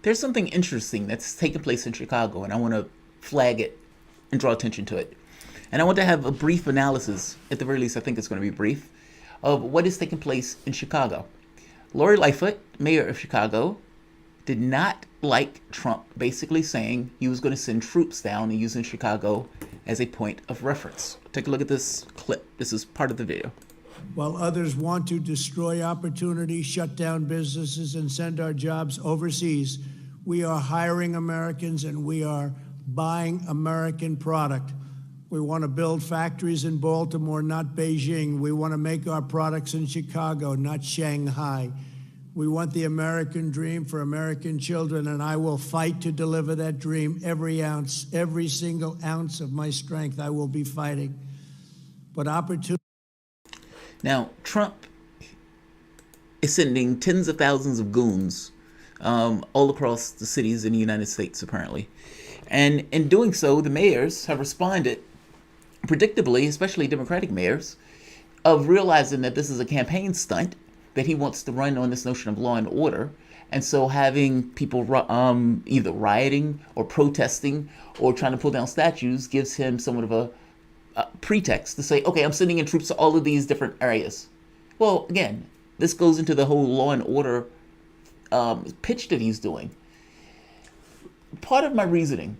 There's something interesting that's taking place in Chicago, and I want to flag it and draw attention to it. And I want to have a brief analysis, at the very least, I think it's going to be brief, of what is taking place in Chicago. Lori Lightfoot, mayor of Chicago, did not like Trump basically saying he was going to send troops down and using Chicago as a point of reference. Take a look at this clip. This is part of the video. While others want to destroy opportunity, shut down businesses, and send our jobs overseas, we are hiring Americans and we are buying American product. We want to build factories in Baltimore, not Beijing. We want to make our products in Chicago, not Shanghai. We want the American dream for American children, and I will fight to deliver that dream every ounce, every single ounce of my strength. I will be fighting. But opportunity. Now, Trump is sending tens of thousands of goons all across the cities in the United States, apparently. And in doing so, the mayors have responded, predictably, especially Democratic mayors, of realizing that this is a campaign stunt, that he wants to run on this notion of law and order. And so having people either rioting or protesting or trying to pull down statues gives him somewhat of a pretext to say, okay, I'm sending in troops to all of these different areas. Well, again, this goes into the whole law and order pitch that he's doing. Part of my reasoning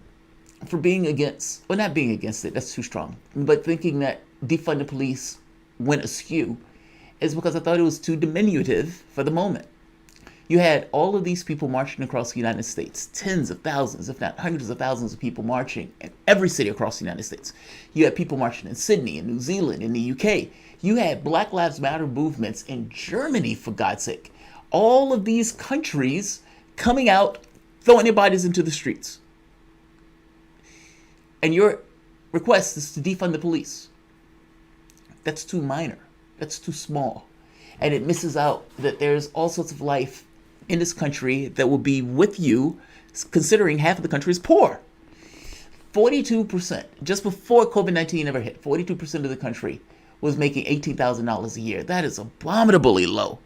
for being against, well, not being against it, that's too strong, but thinking that defund the police went askew is because I thought it was too diminutive for the moment. You had all of these people marching across the United States, tens of thousands, if not hundreds of thousands of people marching in every city across the United States. You had people marching in Sydney, in New Zealand, in the UK. You had Black Lives Matter movements in Germany, for God's sake. All of these countries coming out, throwing their bodies into the streets. And your request is to defund the police. That's too minor. That's too small. And it misses out that there's all sorts of life in this country that will be with you, considering half of the country is poor. 42%, just before COVID-19 ever hit, 42% of the country was making $18,000 a year. That is abominably low.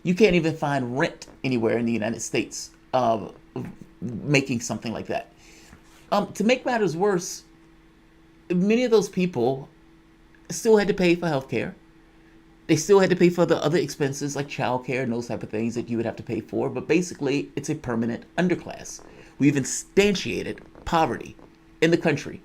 You can't even find rent anywhere in the United States making something like that. To make matters worse, many of those people still had to pay for health care. They still had to pay for the other expenses like childcare and those type of things that you would have to pay for. But basically, it's a permanent underclass. We've instantiated poverty in the country.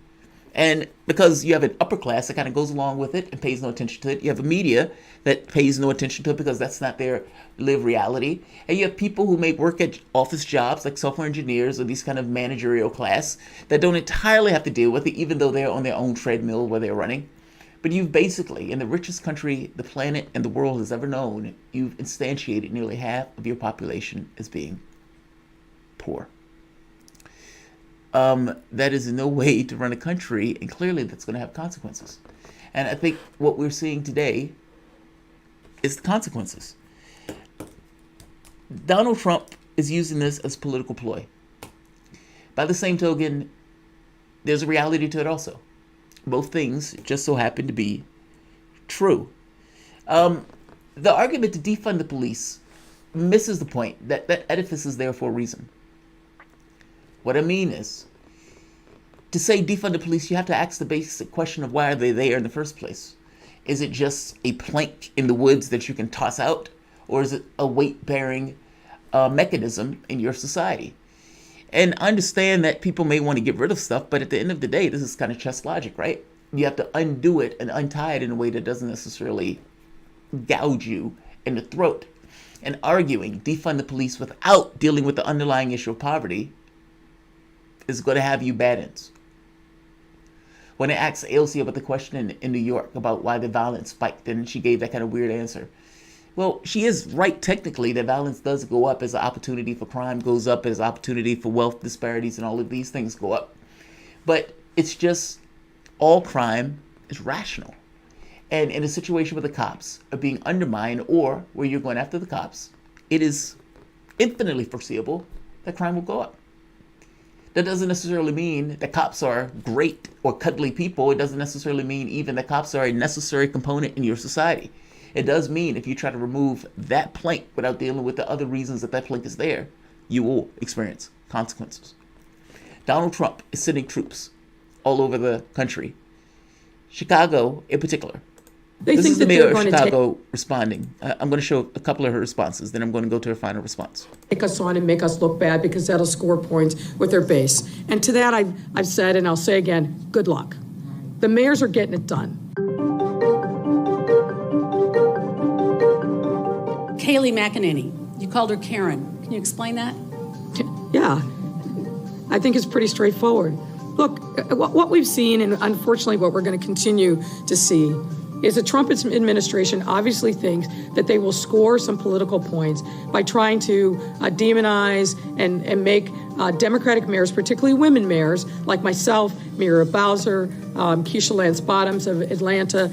And because you have an upper class that kind of goes along with it and pays no attention to it, you have a media that pays no attention to it because that's not their lived reality. And you have people who may work at office jobs like software engineers or these kind of managerial class that don't entirely have to deal with it, even though they're on their own treadmill where they're running. But you've basically, in the richest country the planet and the world has ever known, you've instantiated nearly half of your population as being poor. That is in no way to run a country, and clearly that's going to have consequences. And I think what we're seeing today is the consequences. Donald Trump is using this as political ploy. By the same token, there's a reality to it also. Both things just so happen to be true. The argument to defund the police misses the point that that edifice is there for a reason. What I mean is, to say defund the police, you have to ask the basic question of why are they there in the first place? Is it just a plank in the woods that you can toss out? Or is it a weight-bearing mechanism in your society? And I understand that people may want to get rid of stuff, but at the end of the day, this is kind of chess logic, right? You have to undo it and untie it in a way that doesn't necessarily gouge you in the throat. And arguing defund the police without dealing with the underlying issue of poverty is going to have you bad ends. When I asked AOC about the question in New York about why the violence spiked, and she gave that kind of weird answer. Well, she is right technically that violence does go up as the opportunity for crime goes up, as opportunity for wealth disparities and all of these things go up. But it's just all crime is rational. And in a situation where the cops are being undermined or where you're going after the cops, it is infinitely foreseeable that crime will go up. That doesn't necessarily mean that cops are great or cuddly people. It doesn't necessarily mean even that cops are a necessary component in your society. It does mean if you try to remove that plank without dealing with the other reasons that that plank is there, you will experience consequences. Donald Trump is sending troops all over the country, Chicago in particular. This is the mayor of Chicago responding. I'm going to show a couple of her responses, then I'm going to go to her final response. Take us on and make us look bad because that'll score points with their base. And to that, I've said, and I'll say again, good luck. The mayors are getting it done. Kayleigh McEnany, you called her Karen. Can you explain that? Yeah, I think it's pretty straightforward. Look, what we've seen, and unfortunately what we're going to continue to see, is the Trump administration obviously thinks that they will score some political points by trying to demonize and make Democratic mayors, particularly women mayors, like myself, Mira Bowser, Keisha Lance Bottoms of Atlanta,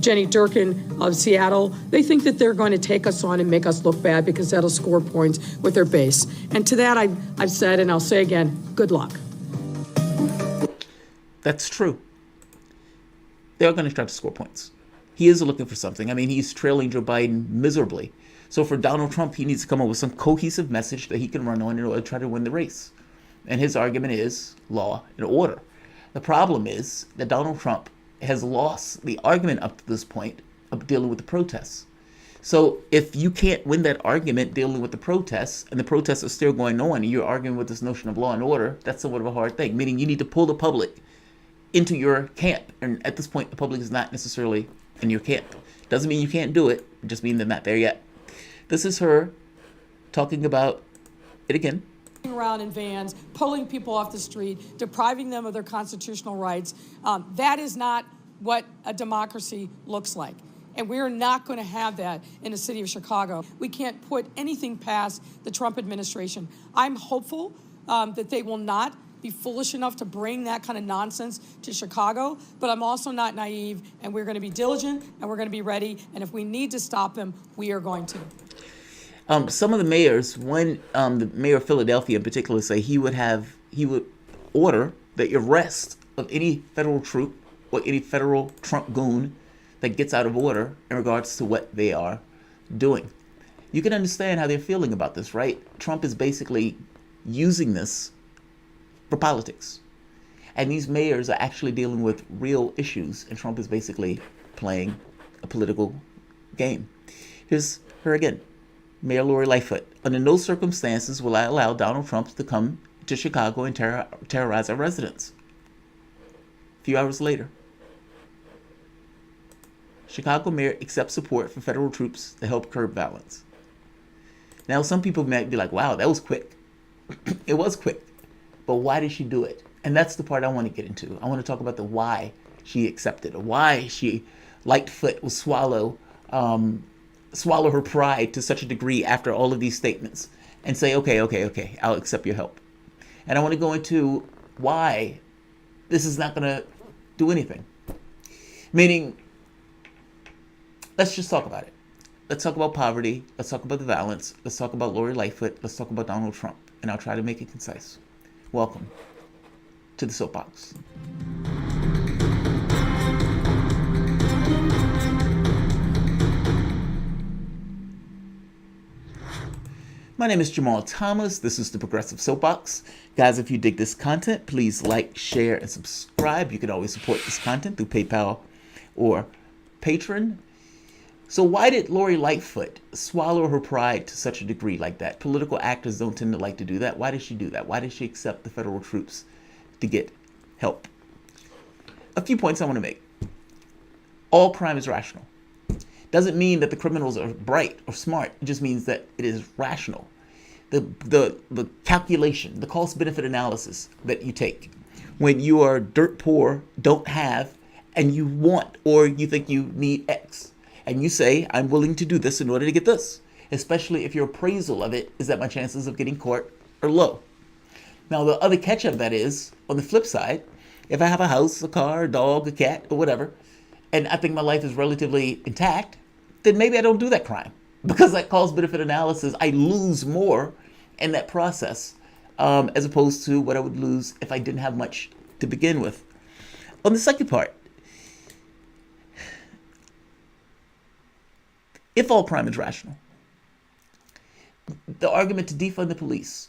Jenny Durkin of Seattle. They think that they're going to take us on and make us look bad because that'll score points with their base. And to that, I've said, and I'll say again, good luck. That's true. They're going to try to score points. He is looking for something. I mean, he's trailing Joe Biden miserably. So for Donald Trump, he needs to come up with some cohesive message that he can run on in order to try to win the race. And his argument is law and order. The problem is that Donald Trump has lost the argument up to this point of dealing with the protests. So if you can't win that argument dealing with the protests, and the protests are still going on, and you're arguing with this notion of law and order, that's somewhat of a hard thing, meaning you need to pull the public into your camp. And at this point, the public is not necessarily in your camp. Doesn't mean you can't do it. It just means they're not there yet. This is her talking about it again. Around in vans, pulling people off the street, depriving them of their constitutional rights. That is not what a democracy looks like. And we're not going to have that in the city of Chicago. We can't put anything past the Trump administration. I'm hopeful that they will not be foolish enough to bring that kind of nonsense to Chicago, but I'm also not naive, and we're going to be diligent, and we're going to be ready, and if we need to stop them, we are going to. Some of the mayors, the mayor of Philadelphia in particular, say he would order the arrest of any federal troop or any federal Trump goon that gets out of order in regards to what they are doing. You can understand how they're feeling about this, right? Trump is basically using this for politics. And these mayors are actually dealing with real issues, and Trump is basically playing a political game. Here's her again. Mayor Lori Lightfoot. Under no circumstances will I allow Donald Trump to come to Chicago and terrorize our residents. A few hours later, Chicago mayor accepts support for federal troops to help curb violence. Now, some people might be like, wow, that was quick. It was quick. But why did she do it? And that's the part I want to get into. I want to talk about the why she accepted, or why she, Lightfoot, will swallow her pride to such a degree after all of these statements and say, okay, I'll accept your help. And I want to go into why this is not going to do anything. Meaning, let's just talk about it. Let's talk about poverty. Let's talk about the violence. Let's talk about Lori Lightfoot. Let's talk about Donald Trump. And I'll try to make it concise. Welcome to the Soapbox. My name is Jamarl Thomas. This is the Progressive Soapbox. Guys, if you dig this content, please like, share, and subscribe. You can always support this content through PayPal or Patreon. So why did Lori Lightfoot swallow her pride to such a degree like that? Political actors don't tend to like to do that. Why did she do that? Why did she accept the federal troops to get help? A few points I want to make. All crime is rational. Doesn't mean that the criminals are bright or smart. It just means that it is rational. The calculation, the cost-benefit analysis that you take when you are dirt poor, don't have, and you want or you think you need X. And you say, I'm willing to do this in order to get this, especially if your appraisal of it is that my chances of getting caught are low. Now, the other catch of that is, on the flip side, if I have a house, a car, a dog, a cat, or whatever, and I think my life is relatively intact, then maybe I don't do that crime. Because that cost-benefit analysis, I lose more in that process as opposed to what I would lose if I didn't have much to begin with. On the second part, if all crime is rational, the argument to defund the police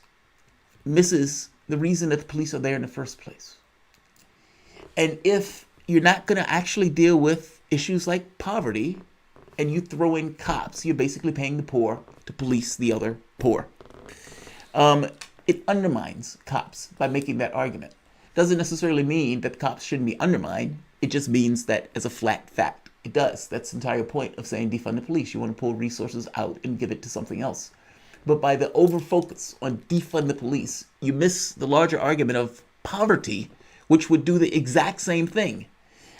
misses the reason that the police are there in the first place. And if you're not going to actually deal with issues like poverty and you throw in cops, you're basically paying the poor to police the other poor. It undermines cops by making that argument. Doesn't necessarily mean that the cops shouldn't be undermined. It just means that as a flat fact, it does. That's the entire point of saying defund the police. You want to pull resources out and give it to something else. But by the over-focus on defund the police, you miss the larger argument of poverty, which would do the exact same thing.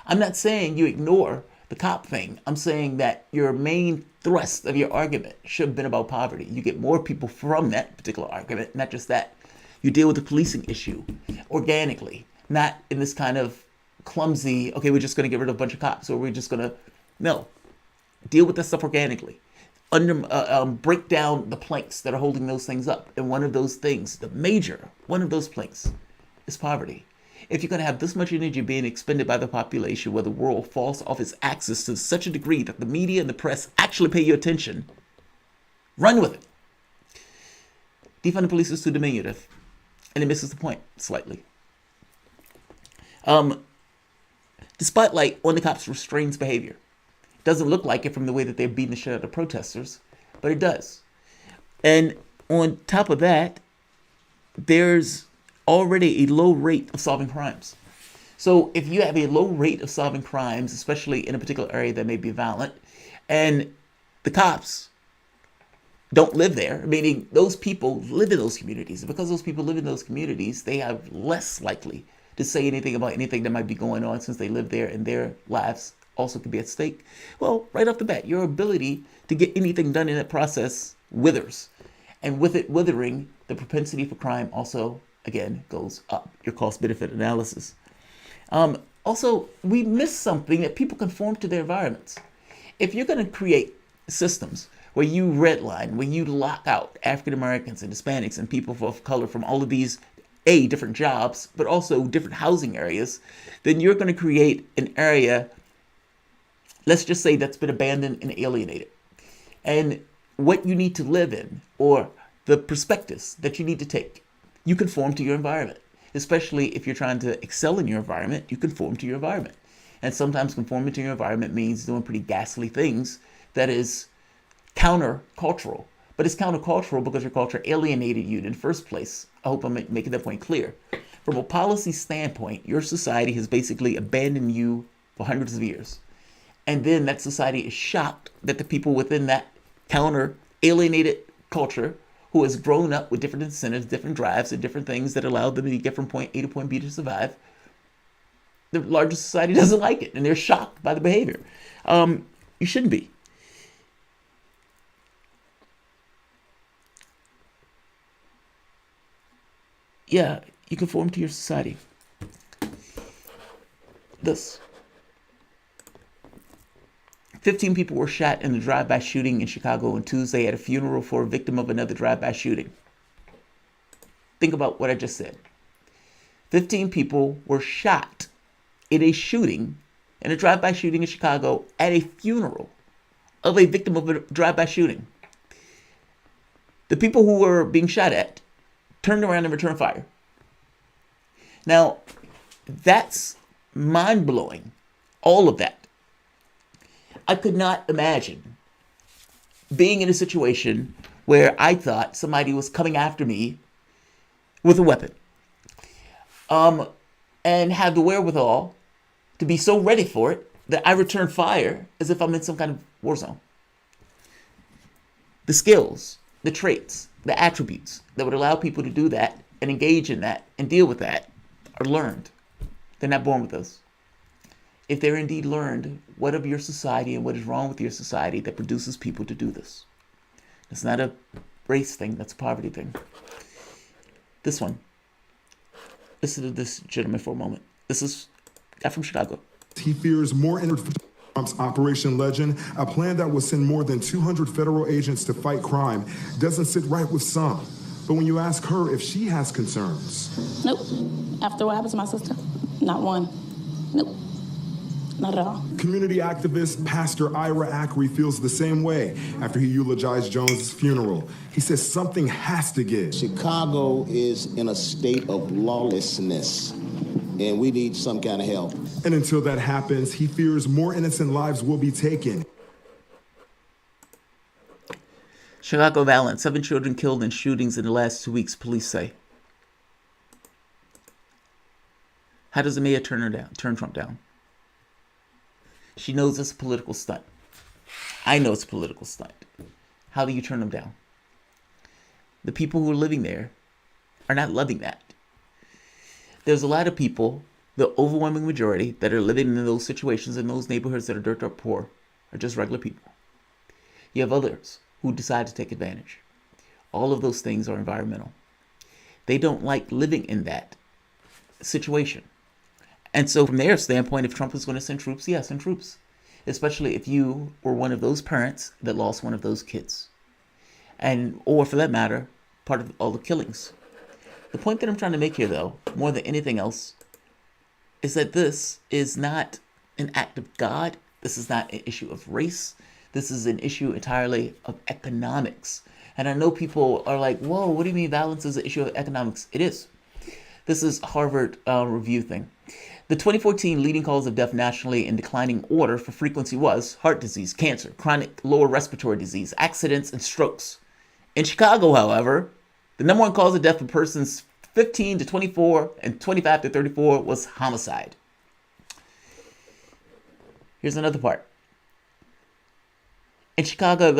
I'm not saying you ignore the cop thing. I'm saying that your main thrust of your argument should have been about poverty. You get more people from that particular argument, not just that. You deal with the policing issue organically, not in this kind of clumsy, okay, we're just going to get rid of a bunch of cops, or we're just going to, no. Deal with that stuff organically. Break down the planks that are holding those things up. And one of those things, one of those planks is poverty. If you're going to have this much energy being expended by the population where the world falls off its axis to such a degree that the media and the press actually pay you attention, run with it. Defund the police is too diminutive, and it misses the point slightly. The spotlight on the cops restrains behavior. Doesn't look like it from the way that they're beating the shit out of protesters, but it does. And on top of that, there's already a low rate of solving crimes. So if you have a low rate of solving crimes, especially in a particular area that may be violent, and the cops don't live there, meaning those people live in those communities. And because those people live in those communities, they are less likely to say anything about anything that might be going on since they live there and their lives also could be at stake. Well, right off the bat, your ability to get anything done in that process withers. And with it withering, the propensity for crime also, again, goes up. Your cost-benefit analysis. Also, we miss something that people conform to their environments. If you're going to create systems where you redline, where you lock out African Americans and Hispanics and people of color from all of these different jobs, but also different housing areas, then you're going to create an area, let's just say, that's been abandoned and alienated. And what you need to live in, or the perspectives that you need to take, you conform to your environment. Especially if you're trying to excel in your environment, you conform to your environment. And sometimes conforming to your environment means doing pretty ghastly things that is counter-cultural. But it's counter-cultural because your culture alienated you in the first place. I hope I'm making that point clear. From a policy standpoint, your society has basically abandoned you for hundreds of years. And then that society is shocked that the people within that counter-alienated culture, who has grown up with different incentives, different drives, and different things that allow them to get from point A to point B to survive, the larger society doesn't like it, and they're shocked by the behavior. You shouldn't be. Yeah, you conform to your society. This. 15 people were shot in a drive-by shooting in Chicago on Tuesday at a funeral for a victim of another drive-by shooting. Think about what I just said. 15 people were shot in a shooting, in a drive-by shooting in Chicago at a funeral of a victim of a drive-by shooting. The people who were being shot at turned around and returned fire. Now, that's mind-blowing. All of that. I could not imagine being in a situation where I thought somebody was coming after me with a weapon, and have the wherewithal to be so ready for it that I return fire as if I'm in some kind of war zone. The skills, the traits, the attributes that would allow people to do that and engage in that and deal with that are learned. They're not born with those. If they're indeed learned, what of your society and what is wrong with your society that produces people to do this? It's not a race thing, that's a poverty thing. This one. Listen to this gentleman for a moment. This is a guy from Chicago. He fears more Trump's Operation Legend, a plan that will send more than 200 federal agents to fight crime, doesn't sit right with some. But when you ask her if she has concerns... Nope. After what happened to my sister, not one. Nope. Not at all. Community activist Pastor Ira Ackery feels the same way after he eulogized Jones' funeral. He says something has to give. Chicago is in a state of lawlessness, and we need some kind of help. And until that happens, he fears more innocent lives will be taken. Chicago violence. 7 children killed in shootings in the last 2 weeks, police say. How does the mayor turn Trump down? She knows it's a political stunt. I know it's a political stunt. How do you turn them down? The people who are living there are not loving that. There's a lot of people, the overwhelming majority, that are living in those situations, in those neighborhoods that are dirt or poor, are just regular people. You have others who decide to take advantage. All of those things are environmental. They don't like living in that situation. And so from their standpoint, if Trump is going to send troops, yeah, send troops. Especially if you were one of those parents that lost one of those kids. Or for that matter, part of all the killings. The point that I'm trying to make here, though, more than anything else, is that this is not an act of God. This is not an issue of race. This is an issue entirely of economics. And I know people are like, whoa, what do you mean violence is an issue of economics? It is. This is a Harvard review thing. The 2014 leading cause of death nationally in declining order for frequency was heart disease, cancer, chronic lower respiratory disease, accidents, and strokes. In Chicago, however, the number one cause of death for persons 15 to 24 and 25 to 34 was homicide. Here's another part. In Chicago,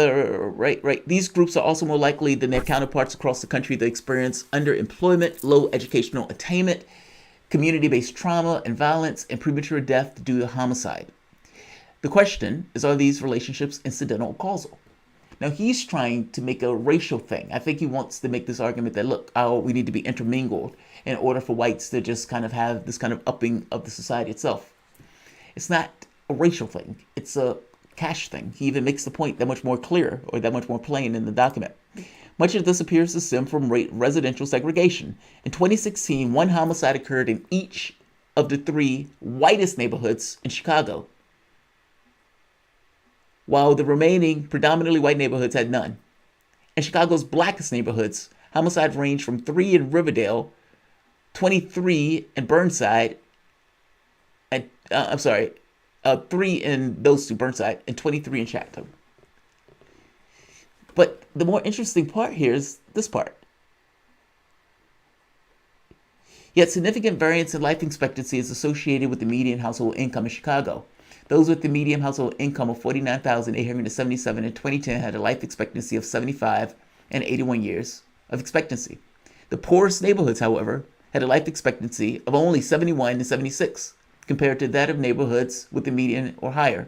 these groups are also more likely than their counterparts across the country to experience underemployment, low educational attainment, community-based trauma and violence, and premature death due to homicide. The question is, are these relationships incidental or causal? Now, he's trying to make a racial thing. I think he wants to make this argument that, look, we need to be intermingled in order for whites to just kind of have this kind of upping of the society itself. It's not a racial thing. It's a cash thing. He even makes the point that much more clear, or that much more plain in the document. Much of this appears to stem from residential segregation. In 2016, 1 homicide occurred in each of the 3 whitest neighborhoods in Chicago, while the remaining predominantly white neighborhoods had none. In Chicago's blackest neighborhoods, homicides ranged from 3 in Riverdale, 23 in Burnside, and 3 in those 2, Burnside, and 23 in Chatham. But the more interesting part here is this part. Yet significant variance in life expectancy is associated with the median household income in Chicago. Those with the median household income of $49,877 in 2010 had a life expectancy of 75 and 81 years of expectancy. The poorest neighborhoods, however, had a life expectancy of only 71 and 76, compared to that of neighborhoods with the median or higher,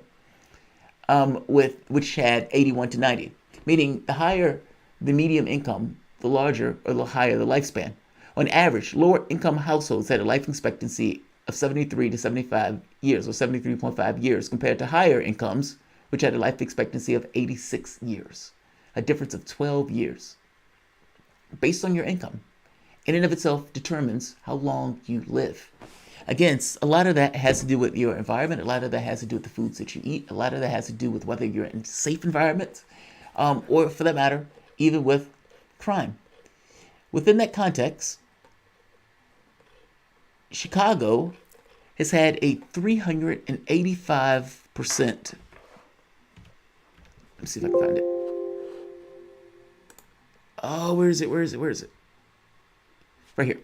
which had 81 to 90. Meaning, the higher the median income, the larger or the higher the lifespan. On average, lower income households had a life expectancy of 73 to 75 years, or 73.5 years, compared to higher incomes, which had a life expectancy of 86 years, a difference of 12 years. Based on your income, in and of itself determines how long you live. Again, a lot of that has to do with your environment. A lot of that has to do with the foods that you eat. A lot of that has to do with whether you're in safe environments, or for that matter, even with crime. Within that context, Chicago has had a 385%. Let's see if I can find it. Oh, where is it? Right here.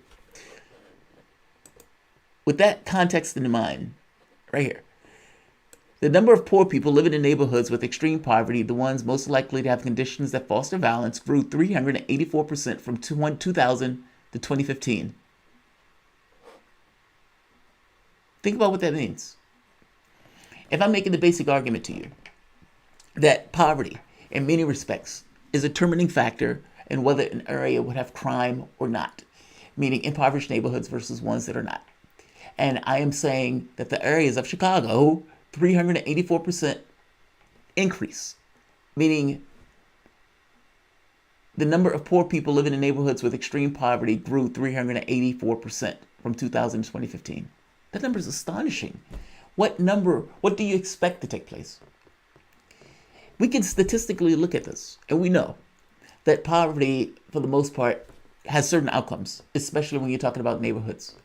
With that context in mind, right here, the number of poor people living in neighborhoods with extreme poverty, the ones most likely to have conditions that foster violence, grew 384% from 2000 to 2015. Think about what that means. If I'm making the basic argument to you that poverty, in many respects, is a determining factor in whether an area would have crime or not, meaning impoverished neighborhoods versus ones that are not. And I am saying that the areas of Chicago, 384% increase, meaning the number of poor people living in neighborhoods with extreme poverty grew 384% from 2000 to 2015. That number is astonishing. What do you expect to take place? We can statistically look at this, and we know that poverty, for the most part, has certain outcomes, especially when you're talking about neighborhoods.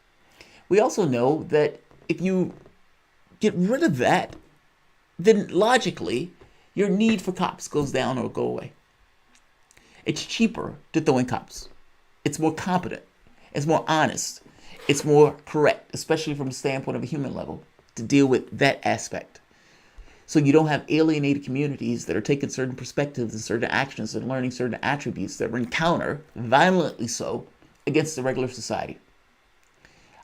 We also know that if you get rid of that, then logically, your need for cops goes down or go away. It's cheaper to throw in cops. It's more competent. It's more honest. It's more correct, especially from the standpoint of a human level, to deal with that aspect. So you don't have alienated communities that are taking certain perspectives and certain actions and learning certain attributes that run counter, violently so, against the regular society.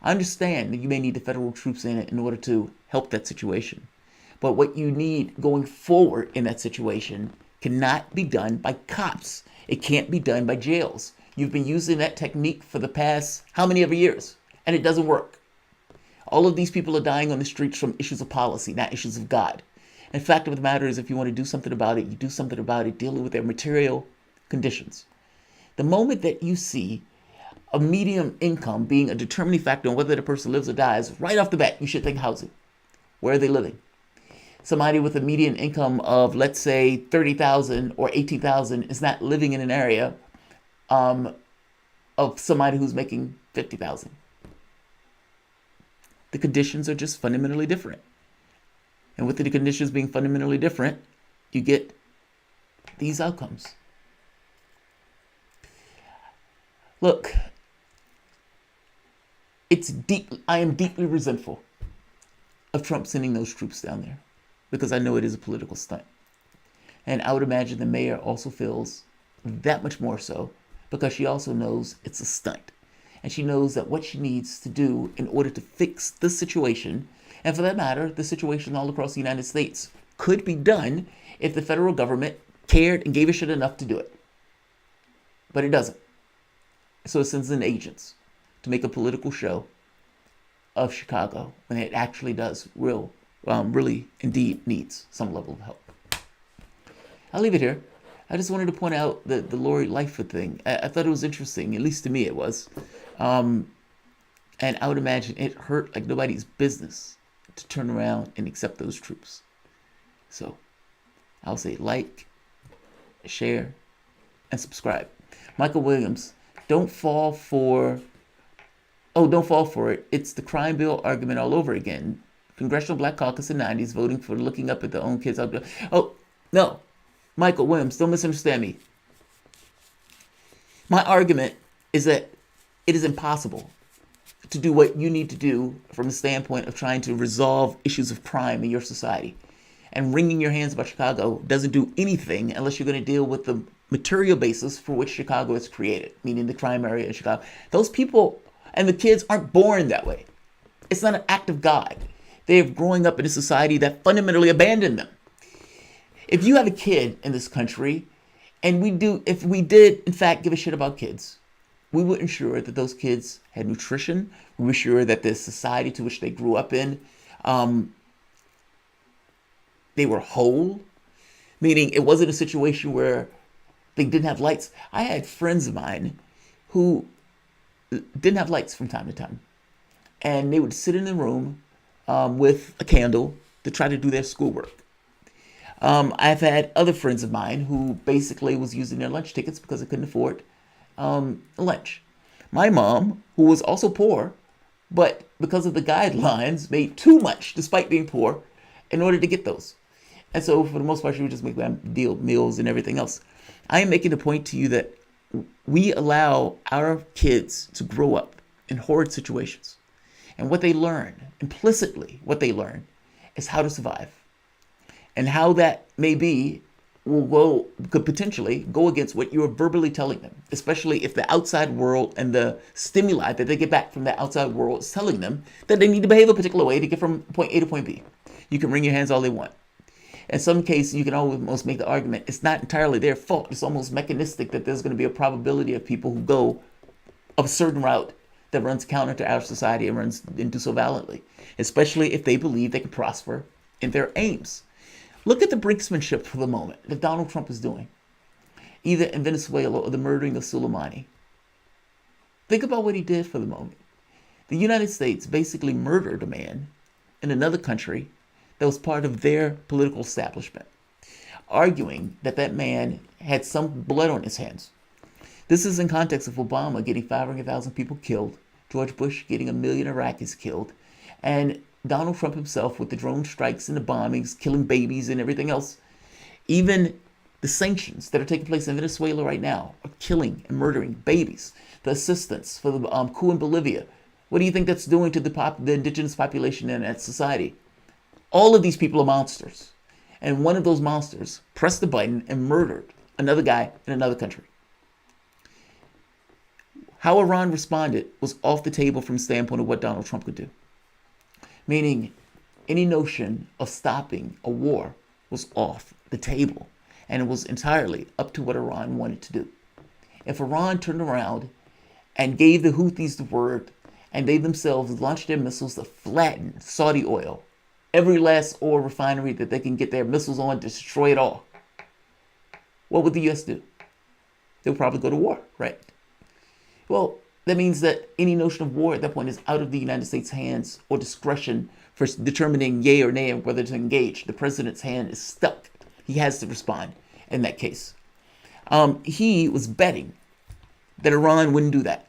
I understand that you may need the federal troops in order to help that situation. But what you need going forward in that situation cannot be done by cops. It can't be done by jails. You've been using that technique for the past how many ever years, and it doesn't work. All of these people are dying on the streets from issues of policy, not issues of God. And the fact of the matter is, if you want to do something about it, you do something about it, dealing with their material conditions. The moment that you see a medium income being a determining factor on whether the person lives or dies, right off the bat, you should think housing. Where are they living? Somebody with a median income of, let's say, $30,000 or $18,000 is not living in an area of somebody who's making $50,000. The conditions are just fundamentally different. And with the conditions being fundamentally different, you get these outcomes. Look, I am deeply resentful of Trump sending those troops down there because I know it is a political stunt. And I would imagine the mayor also feels that much more so because she also knows it's a stunt. And she knows that what she needs to do in order to fix the situation, and for that matter, the situation all across the United States, could be done if the federal government cared and gave a shit enough to do it. But it doesn't. So it sends in agents to make a political show of Chicago when it actually does really indeed needs some level of help. I'll leave it here. I just wanted to point out the Lori Lightfoot thing. I thought it was interesting, at least to me it was. And I would imagine it hurt like nobody's business to turn around and accept those troops. So I'll say like, share, and subscribe. Michael Williams, don't fall for it. It's the crime bill argument all over again. Congressional Black Caucus in the 90s voting for looking up at their own kids. Oh, no. Michael Williams, don't misunderstand me. My argument is that it is impossible to do what you need to do from the standpoint of trying to resolve issues of crime in your society. And wringing your hands about Chicago doesn't do anything unless you're going to deal with the material basis for which Chicago is created, meaning the crime area in Chicago. Those people and the kids aren't born that way. It's not an act of God. They're growing up in a society that fundamentally abandoned them. If you have a kid in this country, and if we did, in fact, give a shit about kids, we would ensure that those kids had nutrition. We would ensure that the society to which they grew up in, they were whole, meaning it wasn't a situation where they didn't have lights. I had friends of mine who didn't have lights from time to time, and they would sit in the room with a candle to try to do their schoolwork. I've had other friends of mine who basically was using their lunch tickets because they couldn't afford lunch. My mom, who was also poor, but because of the guidelines, made too much despite being poor in order to get those. And so for the most part, she would just make them deal meals and everything else. I am making the point to you that we allow our kids to grow up in horrid situations. And what they learn, implicitly what they learn, is how to survive. And how that may be could potentially go against what you are verbally telling them, especially if the outside world and the stimuli that they get back from the outside world is telling them that they need to behave a particular way to get from point A to point B. You can wring your hands all they want. In some cases, you can almost make the argument it's not entirely their fault. It's almost mechanistic that there's going to be a probability of people who go a certain route that runs counter to our society and do so violently, especially if they believe they can prosper in their aims. Look at the brinksmanship for the moment that Donald Trump is doing, either in Venezuela or the murdering of Soleimani. Think about what he did for the moment. The United States basically murdered a man in another country that was part of their political establishment, arguing that that man had some blood on his hands. This is in context of Obama getting 500,000 people killed, George Bush getting 1 million Iraqis killed, and Donald Trump himself with the drone strikes and the bombings, killing babies and everything else. Even the sanctions that are taking place in Venezuela right now are killing and murdering babies. The assistance for the coup in Bolivia, what do you think that's doing to the indigenous population in that society? All of these people are monsters. And one of those monsters pressed the button and murdered another guy in another country. How Iran responded was off the table from the standpoint of what Donald Trump could do. Meaning, any notion of stopping a war was off the table. And it was entirely up to what Iran wanted to do. If Iran turned around and gave the Houthis the word, and they themselves launched their missiles to flatten Saudi oil, every last oil refinery that they can get their missiles on, destroy it all, what would the U.S. do? They would probably go to war, right? Well, that means that any notion of war at that point is out of the United States' hands or discretion for determining yay or nay on whether to engage. The president's hand is stuck. He has to respond in that case. He was betting that Iran wouldn't do that,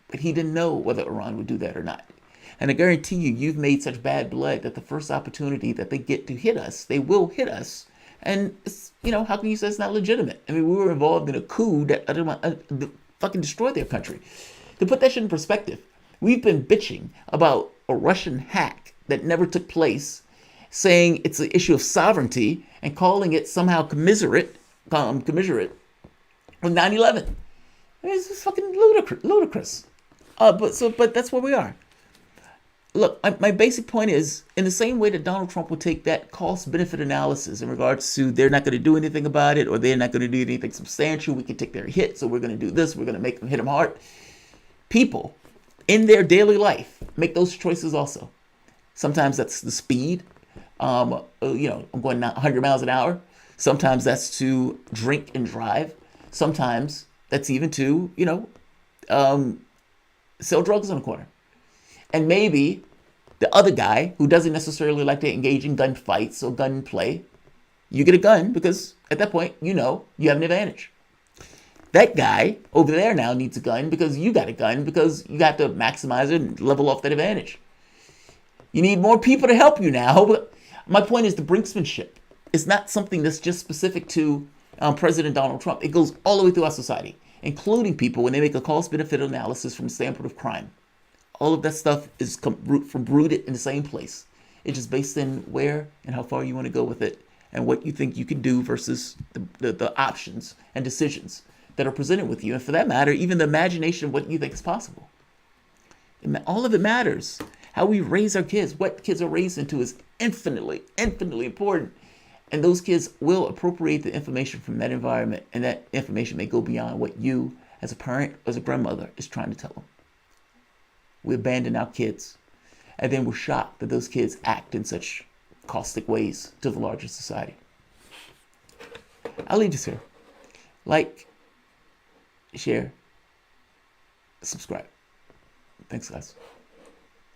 but he didn't know whether Iran would do that or not. And I guarantee you, you've made such bad blood that the first opportunity that they get to hit us, they will hit us. And, how can you say it's not legitimate? I mean, we were involved in a coup that fucking destroyed their country. To put that shit in perspective, we've been bitching about a Russian hack that never took place, saying it's an issue of sovereignty and calling it somehow commiserate with 9/11. I mean, it's fucking ludicrous. But that's where we are. Look, my basic point is, in the same way that Donald Trump would take that cost-benefit analysis in regards to they're not going to do anything about it or they're not going to do anything substantial, we can take their hit, so we're going to do this, we're going to make them hit them hard. People in their daily life make those choices also. Sometimes that's the speed. I'm going 100 miles an hour. Sometimes that's to drink and drive. Sometimes that's even to, sell drugs on the corner. And maybe the other guy who doesn't necessarily like to engage in gun fights or gun play, you get a gun because at that point, you have an advantage. That guy over there now needs a gun because you got a gun because you got to maximize it and level off that advantage. You need more people to help you now. But my point is the brinksmanship. It's not something that's just specific to President Donald Trump. It goes all the way through our society, including people when they make a cost-benefit analysis from the standpoint of crime. All of that stuff is rooted in the same place. It's just based in where and how far you want to go with it and what you think you can do versus the options and decisions that are presented with you. And for that matter, even the imagination of what you think is possible. All of it matters. How we raise our kids, what kids are raised into is infinitely important. And those kids will appropriate the information from that environment, and that information may go beyond what you, as a parent, as a grandmother, is trying to tell them. We abandon our kids, and then we're shocked that those kids act in such caustic ways to the larger society. I'll leave this here. Like, share, subscribe. Thanks, guys.